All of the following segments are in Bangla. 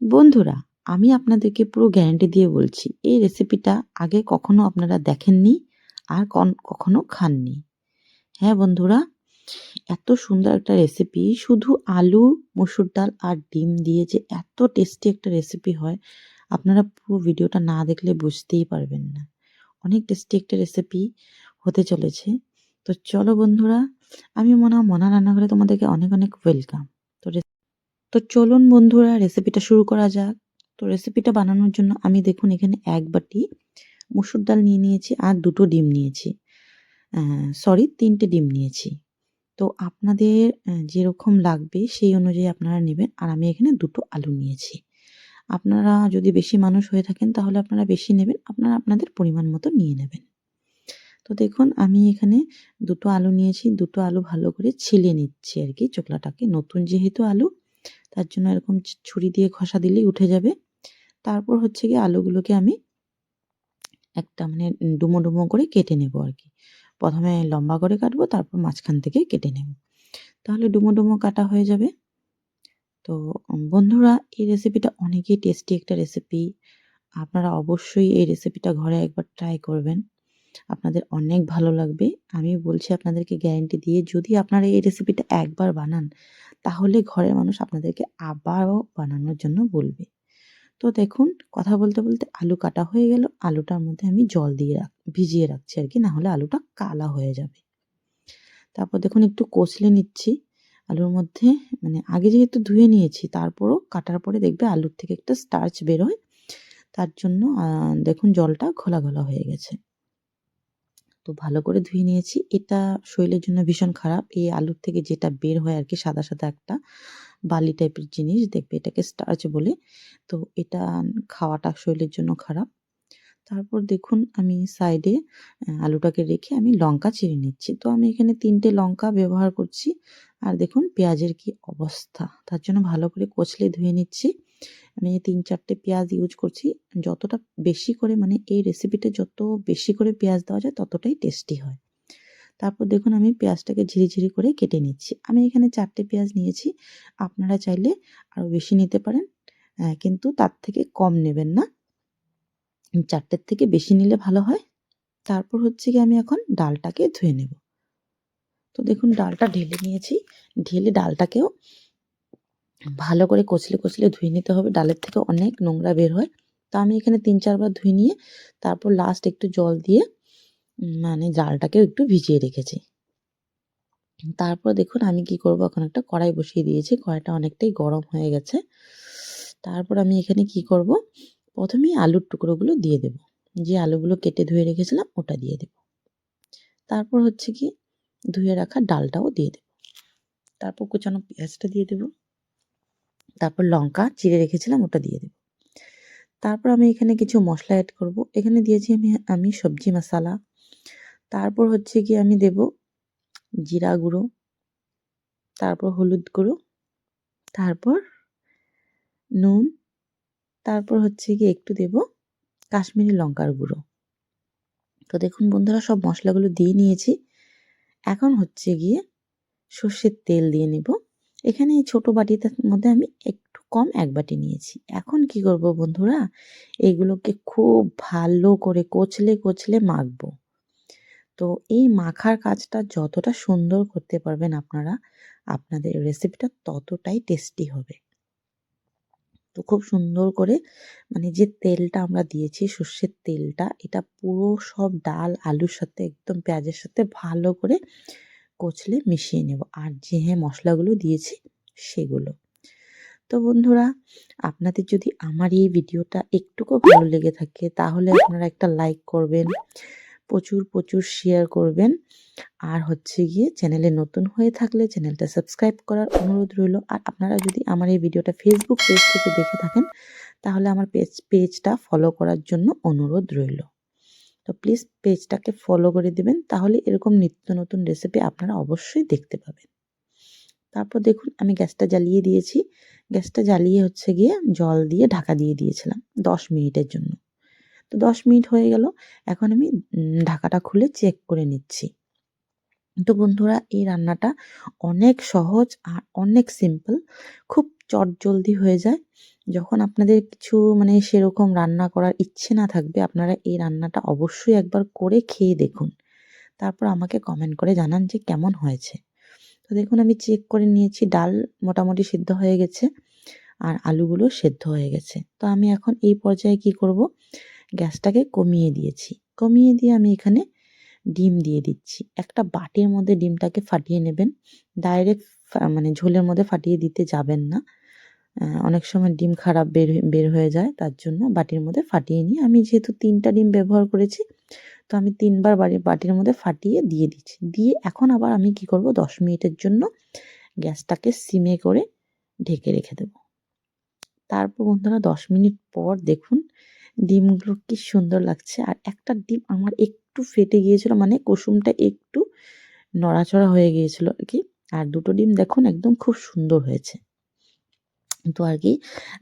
বন্ধুরা, আমি আপনাদেরকে পুরো গ্যারান্টি দিয়ে বলছি, এই রেসিপিটা আগে কখনো আপনারা দেখেননি আর কখনো খাননি। হ্যাঁ বন্ধুরা, এত সুন্দর একটা রেসিপি, শুধু আলু, মসুর ডাল আর ডিম দিয়ে যে এত টেস্টি একটা রেসিপি হয়, আপনারা পুরো ভিডিওটা না দেখলে বুঝতেই পারবেন না। অনেক টেস্টি একটা রেসিপি হতে চলেছে। তো চলো বন্ধুরা, আমি মনা রান্নাঘরে তোমাদেরকে অনেক অনেক ওয়েলকাম। তো তো চলুন বন্ধুরা, রেসিপিটা শুরু করা যাক। তো রেসিপিটা বানানোর জন্য আমি দেখুন এখানে ১ বাটি মসুর ডাল নিয়ে নিয়েছি আর ২ টো ডিম নিয়েছি। ৩ টে ডিম নিয়েছি। তো আপনাদের যেরকম লাগবে সেই অনুযায়ী আপনারা নেবেন। আর আমি এখানে ২ টো আলু নিয়েছি। আপনারা যদি বেশি মানুষ হয়ে থাকেন তাহলে আপনারা বেশি নেবেন। আপনারা আপনাদের পরিমাণ মতো নিয়ে নেবেন। তো দেখুন আমি এখানে ২ টো আলু নিয়েছি। ২ টো আলু ভালো করে ছিলে নিচ্ছি আরকি চোকলাটাকে। নতুন যেহেতু আলু, তার জন্য এরকম ছুরি দিয়ে ঘষা দিলেই উঠে যাবে। তারপর হচ্ছে গিয়ে আলুগুলোকে আমি একটা মানে ডুমো, ডুমো করে কেটে নেব আরকি। ১ম এ লম্বা করে কাটবো, তারপর মাঝখান থেকে কেটে নেব। তাহলে ডুমো, ডুমো কাটা হয়ে যাবে। তো বন্ধুরা, এই রেসিপিটা অনেকই টেস্টি একটা রেসিপি। আপনারা অবশ্যই এই রেসিপিটা ঘরে একবার ট্রাই করবেন। আপনাদের অনেক ভালো লাগবে। আমি বলছি আপনাদেরকে গ্যারান্টি দিয়ে, যদি আপনারা এই রেসিপিটা একবার বানান, তাহলে ঘরের মানুষ আপনাদেরকে আবারও বানানোর জন্য বলবে। তো দেখুন কথা বলতে, বলতে আলু কাটা হয়ে গেল। আলুটার মধ্যে আমি জল দিয়ে ভিজিয়ে রাখছি আরকি, না হলে আলুটা কালা হয়ে যাবে। তারপর দেখুন একটু কষলে নিচ্ছি আলুর মধ্যে, মানে আগে যেহেতু ধুয়ে নিয়েছি, তারপরও কাটার পরে দেখবে আলুর থেকে একটা স্টার্চ বেরোয়। তার জন্য দেখুন জলটা ঘোলা, ঘোলা হয়ে গেছে। তো ভালো করে ধুয়ে নিয়েছি। এটা শরীরের জন্য ভীষণ খারাপ। এই আলুর থেকে যেটা বের হয় আরকি, সাদা, সাদা একটা বালি টাইপের জিনিস, দেখবে এটাকে স্টার্চ বলে। তো এটা খাওয়াটা শরীরের জন্য খারাপ। তারপর দেখুন আমি সাইডে আলুটাকে রেখে আমি লঙ্কা চিড়ে নিচ্ছি। তো আমি এখানে ৩ টে লঙ্কা ব্যবহার করছি। আর দেখুন পেঁয়াজের কি অবস্থা! তার জন্য ভালো করে কচলে ধুয়ে নিচ্ছি। আমি ৩-৪ টে পেঁয়াজ ইউজ করছি। যতটা বেশি করে, মানে এই রেসিপিতে যত বেশি করে পেঁয়াজ দেওয়া যায় ততটাই টেস্টি হয়। তারপর দেখুন আমি পেঁয়াজটাকে ঝিরি করে কেটে নিচ্ছি। আমি এখানে ৪ টে পেঁয়াজ নিয়েছি। আপনারা চাইলে আরো বেশি নিতে পারেন। কিন্তু তার থেকে কম নেবেন না। ৪ টের থেকে বেশি নিলে ভালো হয়। তারপর হচ্ছে গিয়ে আমি এখন ডালটাকে ধুয়ে নেব। তো দেখুন ডালটা ঢেলে নিয়েছি। ঢেলে ডালটাকেও ভালো করে কচলে ধুয়ে নিতে হবে। ডালের থেকে অনেক নোংরা বের হয়। তো আমি এখানে ৩-৪ বার ধুয়ে নিয়ে তারপর লাস্ট একটু জল দিয়ে মানে ডালটাকেও একটু ভিজিয়ে রেখেছি। তারপর দেখুন আমি কি করব, এখন একটা কড়াই বসিয়ে দিয়েছি। কড়াইটা অনেকটাই গরম হয়ে গেছে। তারপর আমি এখানে কি করব, ১ম এই আলুর টুকরোগুলো দিয়ে দেব। যে আলুগুলো কেটে ধুয়ে রেখেছিলাম ওটা দিয়ে দেব। তারপর হচ্ছে কি ধুয়ে রাখা ডালটাও দিয়ে দেব। তারপর কুচানো পেঁয়াজটা দিয়ে দেব। তারপর লঙ্কা চিড়ে রেখেছিলাম ওটা দিয়ে দেব। তারপর আমি এখানে কিছু মসলা এড করব। এখানে দিয়েছি আমি সবজি মশলা। তারপর হচ্ছে গিয়ে আমি দেব জিরা গুঁড়ো, তারপর হলুদ গুঁড়ো, তারপর নুন, তারপর হচ্ছে গিয়ে একটু দেব কাশ্মীরি লঙ্কার গুঁড়ো। তো দেখুন বন্ধুরা, সব মশলাগুলো দিয়ে নিয়েছি। এখন হচ্ছে গিয়ে সর্ষের তেল দিয়ে নেব। এখানে এই ছোট বাটিটার মধ্যে আমি একটু কম ১ বাটি নিয়েছি। এখন কি করব বন্ধুরা, এগুলোকে খুব ভালো করে কচলে মাখবো। তো এই মাখার কাজটা যতটা সুন্দর করতে পারবেন আপনারা, আপনাদের রেসিপিটা ততটাই টেস্টি হবে। তো খুব সুন্দর করে, মানে যে তেলটা আমরা দিয়েছি সর্ষের তেলটা, এটা পুরো সব ডাল আলুর সাথে একদম পেঁয়াজের সাথে ভালো করে কচলে মিশিয়ে নেব। আর যে মশলাগুলো দিয়েছি সেগুলো। তো বন্ধুরা, আপনাদের যদি আমার এই ভিডিওটা একটুকুও ভালো লেগে থাকে তাহলে আপনারা একটা লাইক করবেন, প্রচুর শেয়ার করবেন। আর হচ্ছে গিয়ে চ্যানেলে নতুন হয়ে থাকলে চ্যানেলটা সাবস্ক্রাইব করার অনুরোধ রইল। আর আপনারা যদি আমার এই ভিডিওটা ফেসবুক পেজ থেকে দেখে থাকেন তাহলে আমার পেজটা ফলো করার জন্য অনুরোধ রইল। তো প্লিজ পেজটাকে ফলো করে দিবেন, তাহলে এরকম নিত্য নতুন রেসিপি আপনারা অবশ্যই দেখতে পাবেন। তারপর দেখুন আমি গ্যাসটা জ্বালিয়ে দিয়েছি। গ্যাসটা জ্বালিয়ে হচ্ছে গিয়ে জল দিয়ে ঢাকা দিয়ে দিয়েছিলাম ১০ মিনিটের জন্য। তো ১০ মিনিট হয়ে গেল। এখন আমি ঢাকাটা খুলে চেক করে নিচ্ছি। তো বন্ধুরা, এই রান্নাটা অনেক সহজ আর অনেক সিম্পল, খুব চটজলদি হয়ে যায়। যখন আপনাদের কিছু মানে সেরকম রান্না করার ইচ্ছে না থাকবে, আপনারা এই রান্নাটা অবশ্যই একবার করে খেয়ে দেখুন। তারপর আমাকে কমেন্ট করে জানান যে কেমন হয়েছে। তো দেখুন আমি চেক করে নিয়েছি, ডাল মোটামুটি সিদ্ধ হয়ে গেছে আর আলুগুলো সেদ্ধ হয়ে গেছে। তো আমি এখন এই পর্যায়ে কি করব, গ্যাসটাকে কমিয়ে দিয়েছি। কমিয়ে দিয়ে আমি এখানে ডিম দিয়ে দিচ্ছি। একটা বাটির মধ্যে ডিমটাকে ফাটিয়ে নেবেন। ডাইরেক্ট মানে ঝোলের মধ্যে ফাটিয়ে দিতে যাবেন না। অনেক সময় ডিম খারাপ বের হয়ে যায়, তার জন্য বাটির মধ্যে ফাটিয়ে নিয়ে, আমি যেহেতু ৩ টা ডিম ব্যবহার করেছি, তো আমি ৩ বার বাটির মধ্যে ফাটিয়ে দিয়ে দিচ্ছি। দিয়ে এখন আবার আমি কি করব, ১০ মিনিটের জন্য গ্যাসটাকে সিমে করে ঢেকে রেখে দেব। তারপর বন্ধুরা ১০ মিনিট পর দেখুন ডিমগুলো কি সুন্দর লাগছে। আর একটা ডিম আমার একটু ফেটে গিয়েছিল, মানে কুসুমটা একটু নড়াচড়া হয়ে গিয়েছিল আরকি। আর ২ টো ডিম দেখুন একদম খুব সুন্দর হয়েছে। তো আরকি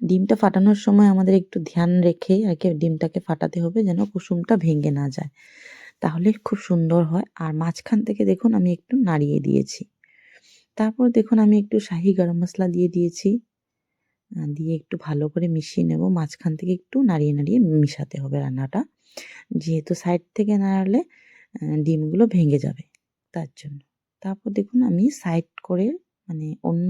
ডিমটা ফাটানোর সময় আমাদের একটু ধ্যান রেখে আরকি ডিমটাকে ফাটাতে হবে যেন কুসুমটা ভেঙে না যায়। তাহলে খুব সুন্দর হয়। আর মাঝখান থেকে দেখুন আমি একটু নাড়িয়ে দিয়েছি। তারপর দেখুন আমি একটু শাহি গরম মসলা দিয়ে দিয়েছি। দিয়ে একটু ভালো করে মিশিয়ে নেব। মাঝখান থেকে একটু নাড়িয়ে, নাড়িয়ে মিশাতে হবে রান্নাটা। যেহেতু সাইড থেকে নাড়ালে ডিমগুলো ভেঙে যাবে, তার জন্য। তারপর দেখুন আমি সাইড করে মানে অন্য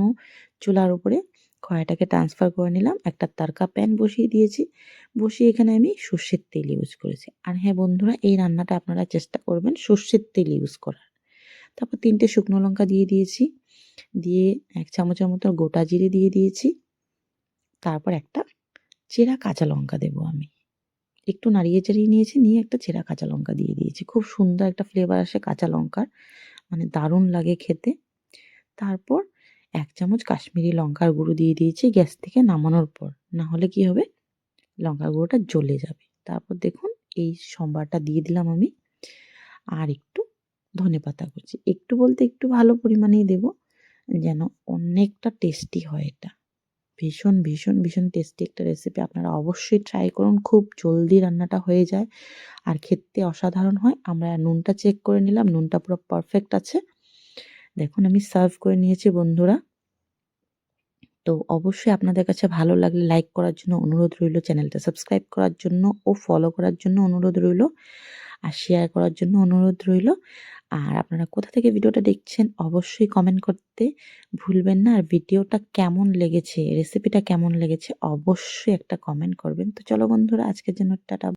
চুলার উপরে কড়াইটাকে ট্রান্সফার করে নিলাম। একটা তারকা প্যান বসিয়ে দিয়েছি। বসিয়ে এখানে আমি সর্ষের তেল ইউজ করেছি। আর হ্যাঁ বন্ধুরা, এই রান্নাটা আপনারা চেষ্টা করবেন সর্ষের তেল ইউজ করার। তারপর ৩ টে শুকনো লঙ্কা দিয়ে দিয়েছি। দিয়ে ১ চামচের মতো গোটা জিরে দিয়ে দিয়েছি। তারপর একটা চেরা কাঁচা লঙ্কা দেব আমি। একটু নাড়িয়ে চাড়িয়ে নিয়েছি, নিয়ে একটা চেরা কাঁচা লঙ্কা দিয়ে দিয়েছি। খুব সুন্দর একটা ফ্লেভার আসে কাঁচা লঙ্কার, মানে দারুণ লাগে খেতে। তারপর ১ চামচ কাশ্মীরি লঙ্কার গুঁড়ো দিয়ে দিয়েছি গ্যাস থেকে নামানোর পর। না হলে কি হবে, লঙ্কার গুঁড়োটা জ্বলে যাবে। তারপর দেখুন এই সম্বারটা দিয়ে দিলাম আমি। আর একটু ধনেপাতা কুচি। একটু বলতে একটু ভালো পরিমাণেই দেব, যেন অনেকটা টেস্টি হয় এটা। ভীষণ, ভীষণ, ভীষণ টেস্টি একটা রেসিপি। আপনারা অবশ্যই ট্রাই করুন। খুব জলদি রান্নাটা হয়ে যায় আর খেতে অসাধারণ হয়। আমরা নুনটা চেক করে নিলাম, নুনটা পুরো পারফেক্ট আছে। দেখুন আমি সার্ভ করে নিয়েছি বন্ধুরা। তো অবশ্যই আপনাদের কাছে ভালো লাগলে লাইক করার জন্য অনুরোধ রইল, চ্যানেলটা সাবস্ক্রাইব করার জন্য ও ফলো করার জন্য অনুরোধ রইল, আর শেয়ার করার জন্য অনুরোধ রইল। আর আপনারা কোথা থেকে ভিডিওটা দেখছেন অবশ্যই কমেন্ট করতে ভুলবেন না। আর ভিডিওটা কেমন লেগেছে, রেসিপিটা কেমন লেগেছে অবশ্যই একটা কমেন্ট করবেন। তো চলো বন্ধুরা, আজকের জন্য টাটা।